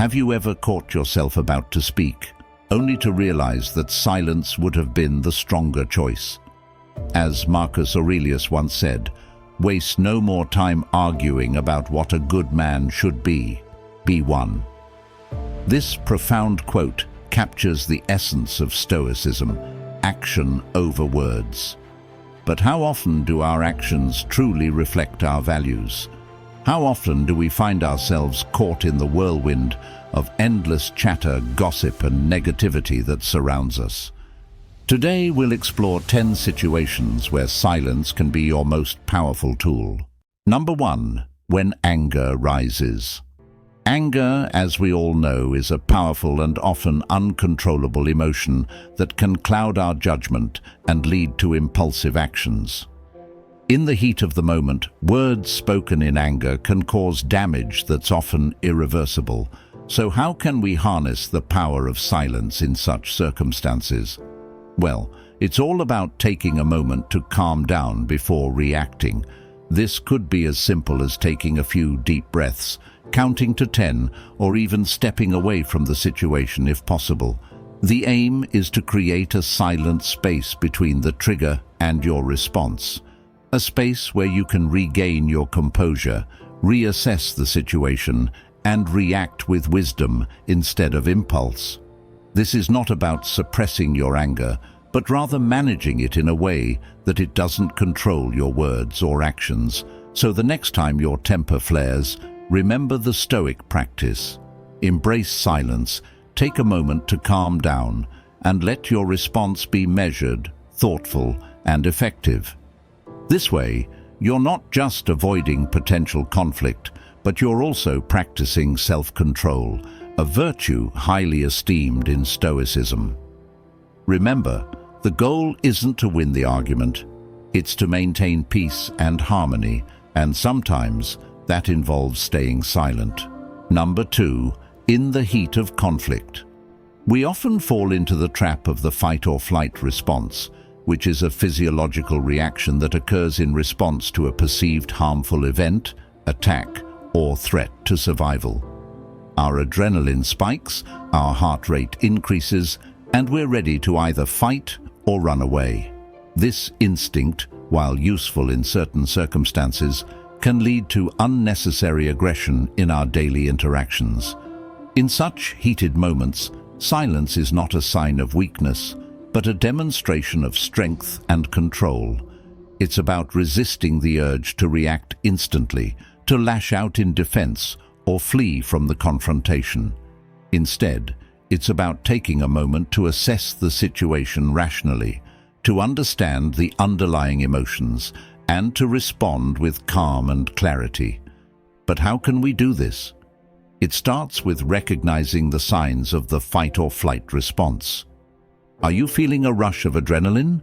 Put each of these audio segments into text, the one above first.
Have you ever caught yourself about to speak, only to realize that silence would have been the stronger choice? As Marcus Aurelius once said, "Waste no more time arguing about what a good man should be. Be one." This profound quote captures the essence of Stoicism: action over words. But how often do our actions truly reflect our values? How often do we find ourselves caught in the whirlwind of endless chatter, gossip, and negativity that surrounds us? Today we'll explore 10 situations where silence can be your most powerful tool. Number 1. When anger rises. Anger, as we all know, is a powerful and often uncontrollable emotion that can cloud our judgment and lead to impulsive actions. In the heat of the moment, words spoken in anger can cause damage that's often irreversible. So how can we harness the power of silence in such circumstances? Well, it's all about taking a moment to calm down before reacting. This could be as simple as taking a few deep breaths, counting to 10, or even stepping away from the situation if possible. The aim is to create a silent space between the trigger and your response. A space where you can regain your composure, reassess the situation, and react with wisdom instead of impulse. This is not about suppressing your anger, but rather managing it in a way that it doesn't control your words or actions. So the next time your temper flares, remember the Stoic practice. Embrace silence, take a moment to calm down, and let your response be measured, thoughtful, and effective. This way, you're not just avoiding potential conflict, but you're also practicing self-control, a virtue highly esteemed in Stoicism. Remember, the goal isn't to win the argument, it's to maintain peace and harmony, and sometimes that involves staying silent. Number 2. In the heat of conflict. We often fall into the trap of the fight or flight response, which is a physiological reaction that occurs in response to a perceived harmful event, attack, or threat to survival. Our adrenaline spikes, our heart rate increases, and we're ready to either fight or run away. This instinct, while useful in certain circumstances, can lead to unnecessary aggression in our daily interactions. In such heated moments, silence is not a sign of weakness, but a demonstration of strength and control. It's about resisting the urge to react instantly, to lash out in defense, or flee from the confrontation. Instead, it's about taking a moment to assess the situation rationally, to understand the underlying emotions, and to respond with calm and clarity. But how can we do this? It starts with recognizing the signs of the fight or flight response. Are you feeling a rush of adrenaline?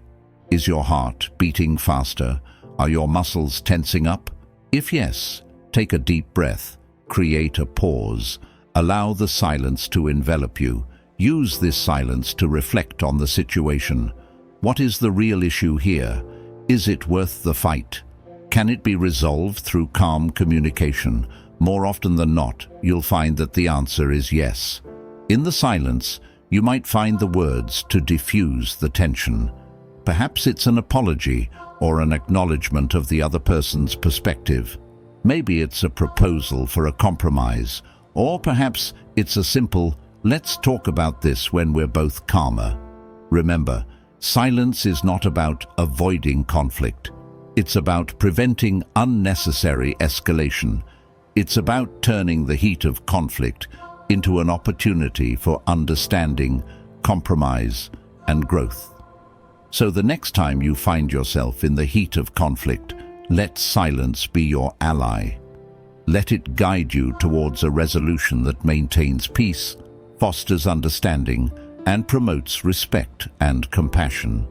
Is your heart beating faster? Are your muscles tensing up? If yes, take a deep breath, create a pause, allow the silence to envelop you. Use this silence to reflect on the situation. What is the real issue here? Is it worth the fight? Can it be resolved through calm communication? More often than not, you'll find that the answer is yes. In the silence, you might find the words to diffuse the tension. Perhaps it's an apology or an acknowledgement of the other person's perspective. Maybe it's a proposal for a compromise, or perhaps it's a simple, "Let's talk about this when we're both calmer." Remember, silence is not about avoiding conflict. It's about preventing unnecessary escalation. It's about turning the heat of conflict into an opportunity for understanding, compromise, and growth. So the next time you find yourself in the heat of conflict, let silence be your ally. Let it guide you towards a resolution that maintains peace, fosters understanding, and promotes respect and compassion.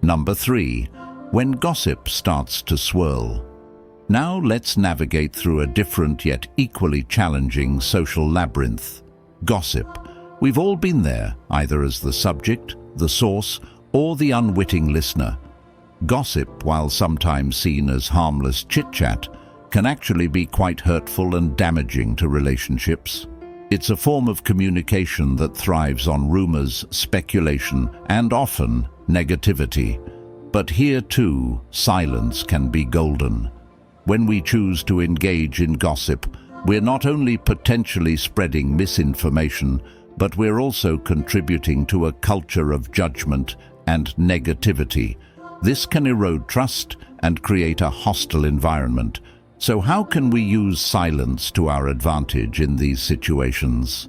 Number 3. When gossip starts to swirl. Now let's navigate through a different yet equally challenging social labyrinth. Gossip. We've all been there, either as the subject, the source, or the unwitting listener. Gossip, while sometimes seen as harmless chit-chat, can actually be quite hurtful and damaging to relationships. It's a form of communication that thrives on rumors, speculation, and often negativity. But here too, silence can be golden. When we choose to engage in gossip, we're not only potentially spreading misinformation, but we're also contributing to a culture of judgment and negativity. This can erode trust and create a hostile environment. So how can we use silence to our advantage in these situations?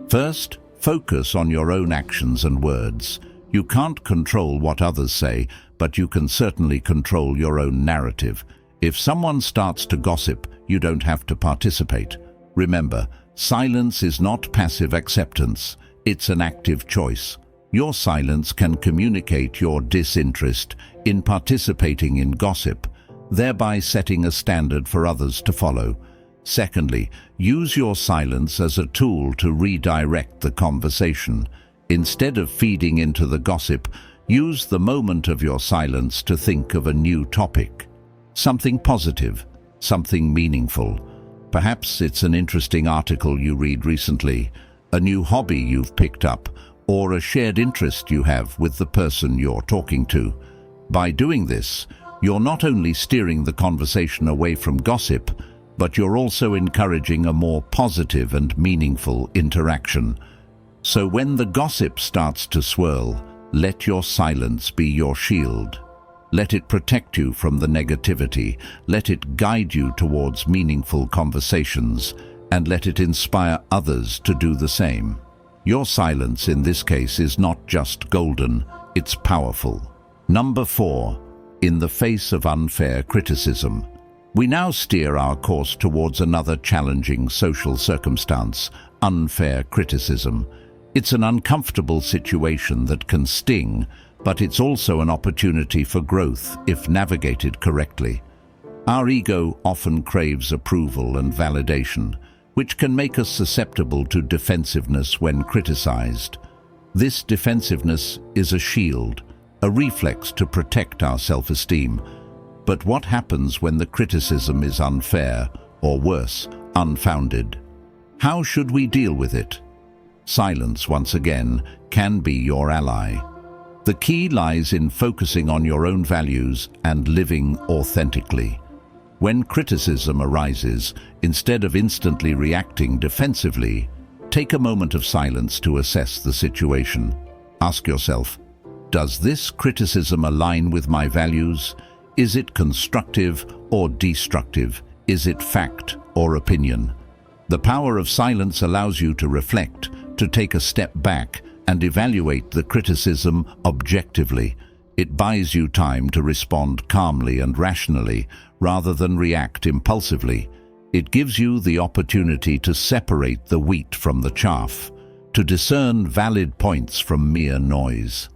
First, focus on your own actions and words. You can't control what others say, but you can certainly control your own narrative. If someone starts to gossip, you don't have to participate. Remember, silence is not passive acceptance, it's an active choice. Your silence can communicate your disinterest in participating in gossip, thereby setting a standard for others to follow. Secondly, use your silence as a tool to redirect the conversation. Instead of feeding into the gossip, use the moment of your silence to think of a new topic. Something positive, something meaningful. Perhaps it's an interesting article you read recently, a new hobby you've picked up, or a shared interest you have with the person you're talking to. By doing this, you're not only steering the conversation away from gossip, but you're also encouraging a more positive and meaningful interaction. So when the gossip starts to swirl, let your silence be your shield. Let it protect you from the negativity, let it guide you towards meaningful conversations, and let it inspire others to do the same. Your silence in this case is not just golden, it's powerful. Number 4. In the face of unfair criticism. We now steer our course towards another challenging social circumstance, unfair criticism. It's an uncomfortable situation that can sting, but it's also an opportunity for growth if navigated correctly. Our ego often craves approval and validation, which can make us susceptible to defensiveness when criticized. This defensiveness is a shield, a reflex to protect our self-esteem. But what happens when the criticism is unfair, or worse, unfounded? How should we deal with it? Silence, once again, can be your ally. The key lies in focusing on your own values and living authentically. When criticism arises, instead of instantly reacting defensively, take a moment of silence to assess the situation. Ask yourself, does this criticism align with my values? Is it constructive or destructive? Is it fact or opinion? The power of silence allows you to reflect, to take a step back and evaluate the criticism objectively. It buys you time to respond calmly and rationally rather than react impulsively. It gives you the opportunity to separate the wheat from the chaff, to discern valid points from mere noise.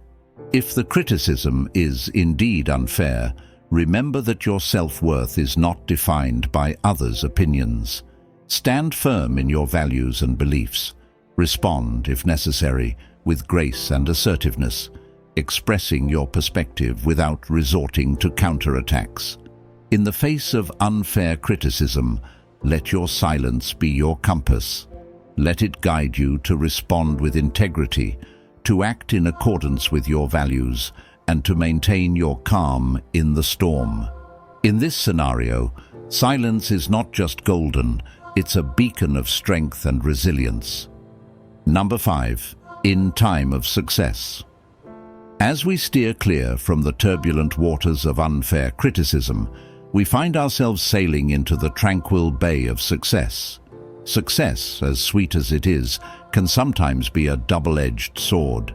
If the criticism is indeed unfair, remember that your self-worth is not defined by others' opinions. Stand firm in your values and beliefs. Respond, if necessary, with grace and assertiveness, expressing your perspective without resorting to counterattacks. In the face of unfair criticism, let your silence be your compass. Let it guide you to respond with integrity, to act in accordance with your values, and to maintain your calm in the storm. In this scenario, silence is not just golden, it's a beacon of strength and resilience. Number 5. In time of success. As we steer clear from the turbulent waters of unfair criticism, we find ourselves sailing into the tranquil bay of success. Success, as sweet as it is, can sometimes be a double-edged sword.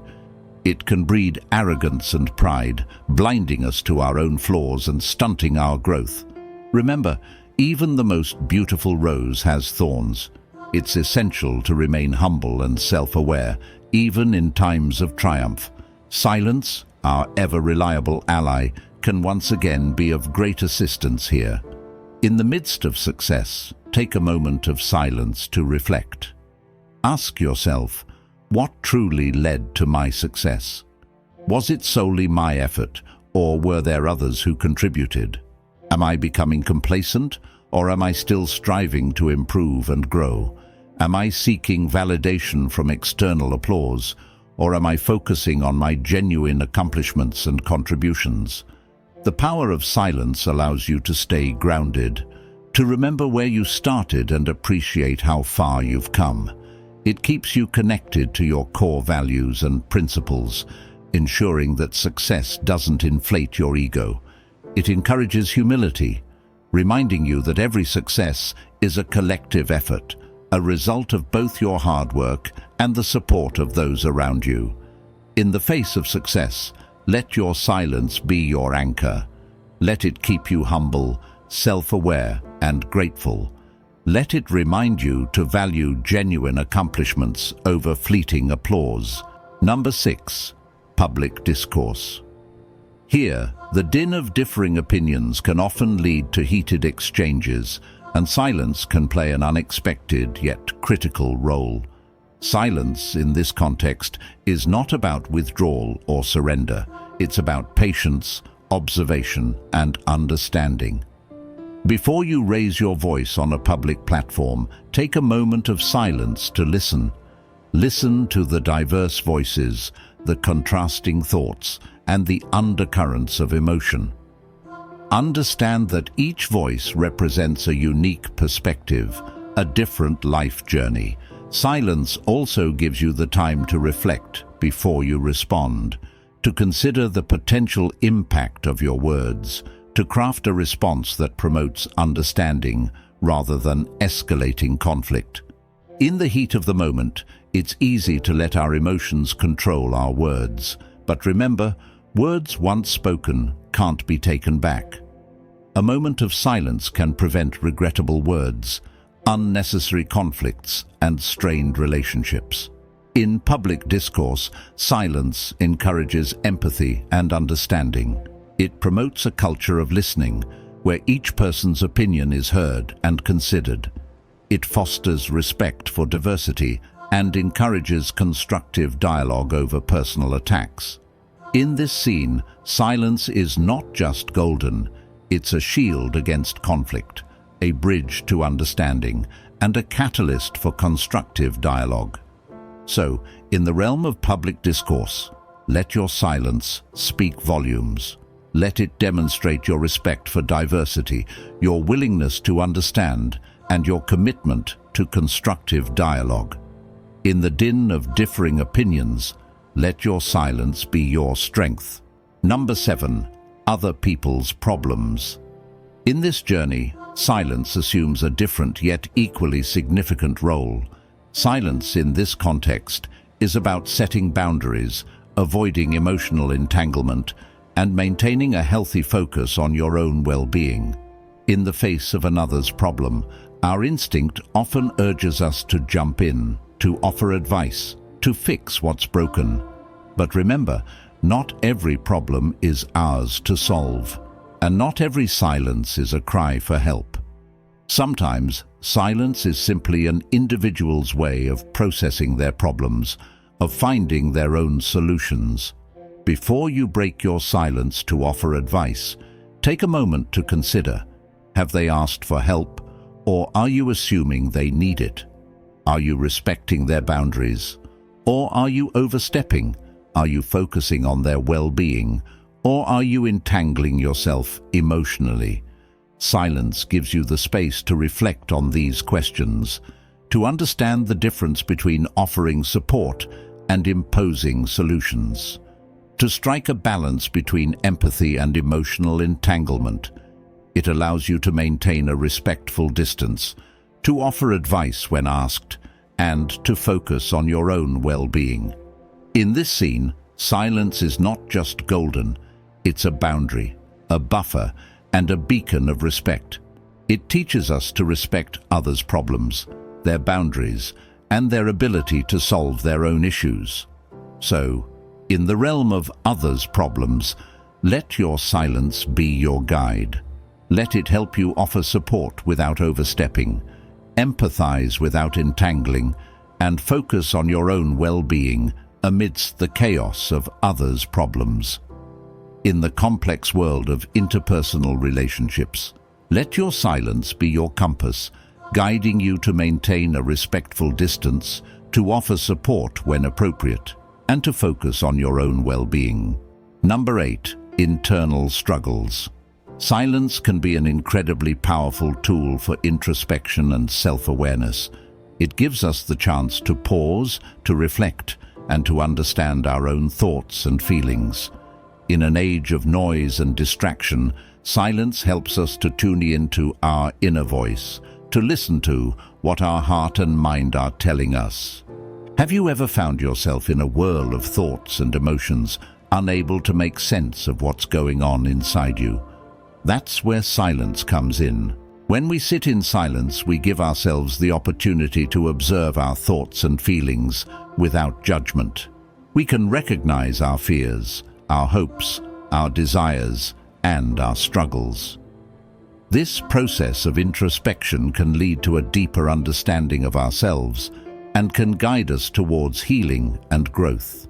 It can breed arrogance and pride, blinding us to our own flaws and stunting our growth. Remember, even the most beautiful rose has thorns. It's essential to remain humble and self-aware, even in times of triumph. Silence, our ever-reliable ally, can once again be of great assistance here. In the midst of success, take a moment of silence to reflect. Ask yourself, what truly led to my success? Was it solely my effort, or were there others who contributed? Am I becoming complacent, or am I still striving to improve and grow? Am I seeking validation from external applause, or am I focusing on my genuine accomplishments and contributions? The power of silence allows you to stay grounded, to remember where you started and appreciate how far you've come. It keeps you connected to your core values and principles, ensuring that success doesn't inflate your ego. It encourages humility, reminding you that every success is a collective effort, a result of both your hard work and the support of those around you. In the face of success, let your silence be your anchor. Let it keep you humble, self-aware, and grateful. Let it remind you to value genuine accomplishments over fleeting applause. Number 6. Public discourse. Here, the din of differing opinions can often lead to heated exchanges, and silence can play an unexpected yet critical role. Silence, in this context, is not about withdrawal or surrender. It's about patience, observation, and understanding. Before you raise your voice on a public platform, take a moment of silence to listen. Listen to the diverse voices, the contrasting thoughts, and the undercurrents of emotion. Understand that each voice represents a unique perspective, a different life journey. Silence also gives you the time to reflect before you respond, to consider the potential impact of your words, to craft a response that promotes understanding rather than escalating conflict. In the heat of the moment, it's easy to let our emotions control our words, but remember, words once spoken can't be taken back. A moment of silence can prevent regrettable words, unnecessary conflicts, and strained relationships. In public discourse, silence encourages empathy and understanding. It promotes a culture of listening, where each person's opinion is heard and considered. It fosters respect for diversity and encourages constructive dialogue over personal attacks. In this scene, silence is not just golden, it's a shield against conflict, a bridge to understanding, and a catalyst for constructive dialogue. So, in the realm of public discourse, let your silence speak volumes. Let it demonstrate your respect for diversity, your willingness to understand, and your commitment to constructive dialogue. In the din of differing opinions, let your silence be your strength. Number 7. Other people's problems. In this journey, silence assumes a different yet equally significant role. Silence in this context is about setting boundaries, avoiding emotional entanglement, and maintaining a healthy focus on your own well-being. In the face of another's problem, our instinct often urges us to jump in, to offer advice, to fix what's broken. But remember, not every problem is ours to solve, and not every silence is a cry for help. Sometimes, silence is simply an individual's way of processing their problems, of finding their own solutions. Before you break your silence to offer advice, take a moment to consider, have they asked for help, or are you assuming they need it? Are you respecting their boundaries, or are you overstepping? Are you focusing on their well-being, or are you entangling yourself emotionally? Silence gives you the space to reflect on these questions, to understand the difference between offering support and imposing solutions, to strike a balance between empathy and emotional entanglement. It allows you to maintain a respectful distance, to offer advice when asked, and to focus on your own well-being. In this scene, silence is not just golden, it's a boundary, a buffer, and a beacon of respect. It teaches us to respect others' problems, their boundaries, and their ability to solve their own issues. So, in the realm of others' problems, let your silence be your guide. Let it help you offer support without overstepping, empathize without entangling, and focus on your own well-being amidst the chaos of others' problems. In the complex world of interpersonal relationships, let your silence be your compass, guiding you to maintain a respectful distance, to offer support when appropriate, and to focus on your own well-being. Number 8. Internal struggles. Silence can be an incredibly powerful tool for introspection and self-awareness. It gives us the chance to pause, to reflect, and to understand our own thoughts and feelings. In an age of noise and distraction, silence helps us to tune into our inner voice, to listen to what our heart and mind are telling us. Have you ever found yourself in a whirl of thoughts and emotions, unable to make sense of what's going on inside you? That's where silence comes in. When we sit in silence, we give ourselves the opportunity to observe our thoughts and feelings without judgment. We can recognize our fears, our hopes, our desires, and our struggles. This process of introspection can lead to a deeper understanding of ourselves and can guide us towards healing and growth.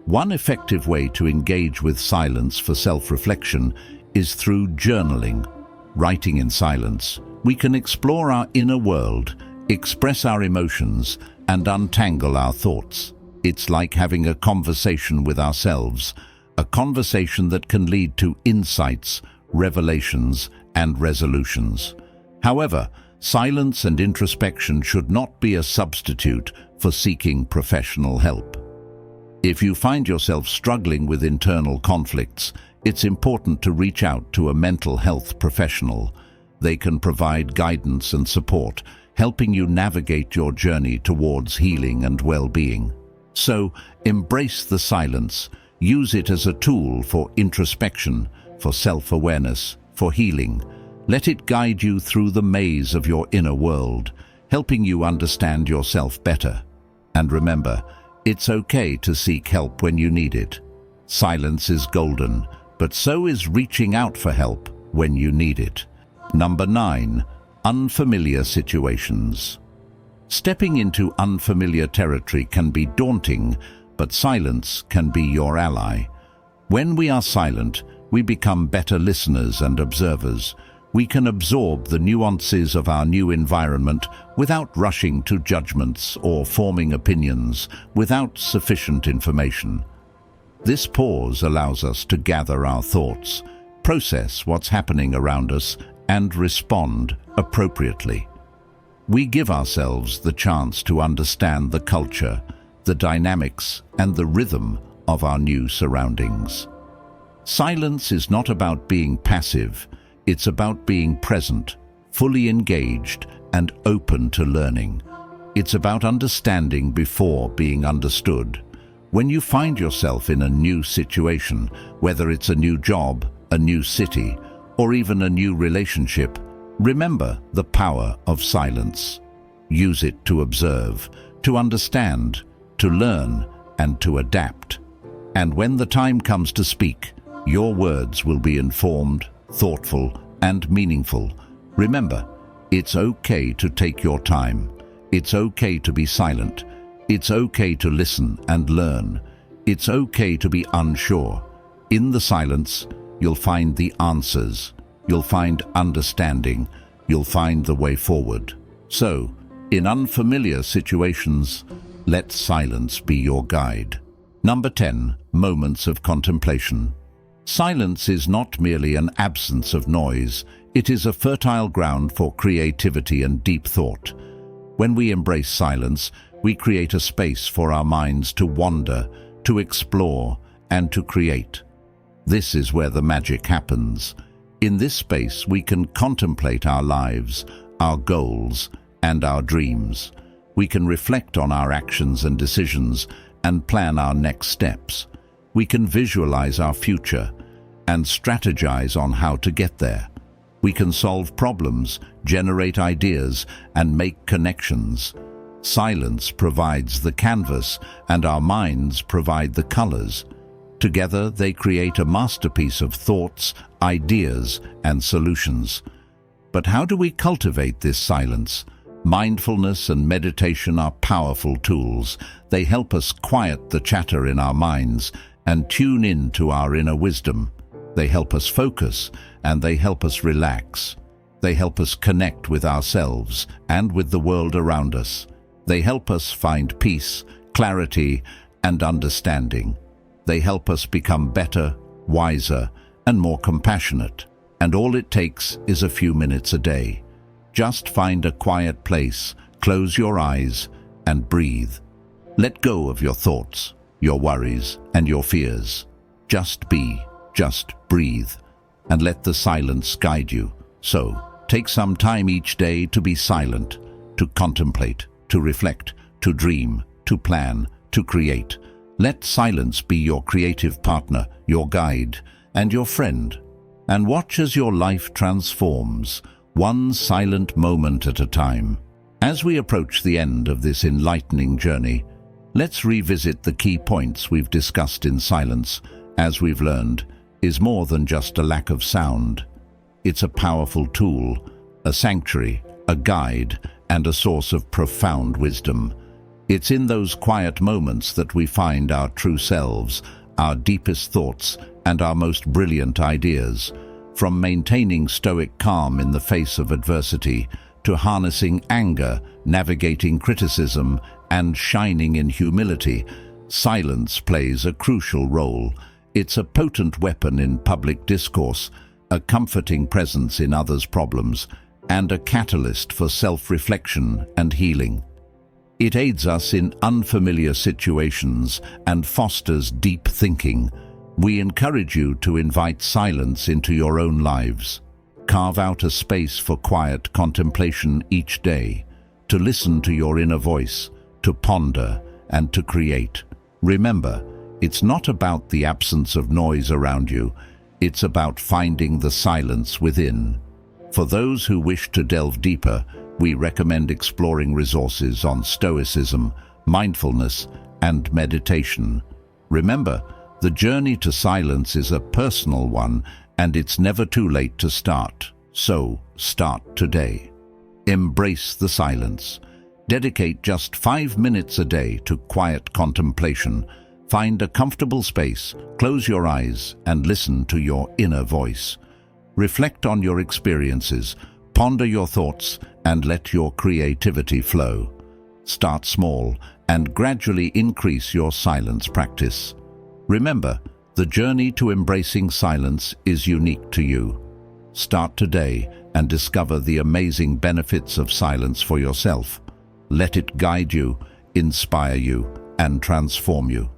One effective way to engage with silence for self-reflection is through journaling. Writing in silence, we can explore our inner world, express our emotions, and untangle our thoughts. It's like having a conversation with ourselves, a conversation that can lead to insights, revelations, and resolutions. However, silence and introspection should not be a substitute for seeking professional help. If you find yourself struggling with internal conflicts, it's important to reach out to a mental health professional. They can provide guidance and support, helping you navigate your journey towards healing and well-being. So, embrace the silence. Use it as a tool for introspection, for self-awareness, for healing. Let it guide you through the maze of your inner world, helping you understand yourself better. And remember, it's okay to seek help when you need it. Silence is golden, but so is reaching out for help when you need it. Number 9. Unfamiliar situations. Stepping into unfamiliar territory can be daunting, but silence can be your ally. When we are silent, we become better listeners and observers. We can absorb the nuances of our new environment without rushing to judgments or forming opinions without sufficient information. This pause allows us to gather our thoughts, process what's happening around us, and respond appropriately. We give ourselves the chance to understand the culture, the dynamics, and the rhythm of our new surroundings. Silence is not about being passive, it's about being present, fully engaged, and open to learning. It's about understanding before being understood. When you find yourself in a new situation, whether it's a new job, a new city, or even a new relationship, remember the power of silence. Use it to observe, to understand, to learn, and to adapt. And when the time comes to speak, your words will be informed, thoughtful, and meaningful. Remember, it's okay to take your time. It's okay to be silent. It's okay to listen and learn. It's okay to be unsure. In the silence, you'll find the answers. You'll find understanding. You'll find the way forward. So, in unfamiliar situations, let silence be your guide. Number 10. Moments of contemplation. Silence is not merely an absence of noise. It is a fertile ground for creativity and deep thought. When we embrace silence, we create a space for our minds to wander, to explore, and to create. This is where the magic happens. In this space, we can contemplate our lives, our goals, and our dreams. We can reflect on our actions and decisions and plan our next steps. We can visualize our future and strategize on how to get there. We can solve problems, generate ideas, and make connections. Silence provides the canvas, and our minds provide the colors. Together, they create a masterpiece of thoughts, ideas, and solutions. But how do we cultivate this silence? Mindfulness and meditation are powerful tools. They help us quiet the chatter in our minds and tune in to our inner wisdom. They help us focus, and they help us relax. They help us connect with ourselves and with the world around us. They help us find peace, clarity, and understanding. They help us become better, wiser, and more compassionate. And all it takes is a few minutes a day. Just find a quiet place, close your eyes, and breathe. Let go of your thoughts, your worries, and your fears. Just be, just breathe, and let the silence guide you. So, take some time each day to be silent, to contemplate, to reflect, to dream, to plan, to create. Let silence be your creative partner, your guide, and your friend. And watch as your life transforms, one silent moment at a time. As we approach the end of this enlightening journey, let's revisit the key points we've discussed in silence. As we've learned, is more than just a lack of sound. It's a powerful tool, a sanctuary, a guide, and a source of profound wisdom. It's in those quiet moments that we find our true selves, our deepest thoughts, and our most brilliant ideas. From maintaining stoic calm in the face of adversity, to harnessing anger, navigating criticism, and shining in humility, silence plays a crucial role. It's a potent weapon in public discourse, a comforting presence in others' problems, and a catalyst for self-reflection and healing. It aids us in unfamiliar situations and fosters deep thinking. We encourage you to invite silence into your own lives. Carve out a space for quiet contemplation each day, to listen to your inner voice, to ponder, and to create. Remember, it's not about the absence of noise around you, it's about finding the silence within. For those who wish to delve deeper, we recommend exploring resources on Stoicism, mindfulness, and meditation. Remember, the journey to silence is a personal one, and it's never too late to start. So, start today. Embrace the silence. Dedicate just 5 minutes a day to quiet contemplation. Find a comfortable space, close your eyes, and listen to your inner voice. Reflect on your experiences, ponder your thoughts, and let your creativity flow. Start small and gradually increase your silence practice. Remember, the journey to embracing silence is unique to you. Start today and discover the amazing benefits of silence for yourself. Let it guide you, inspire you, and transform you.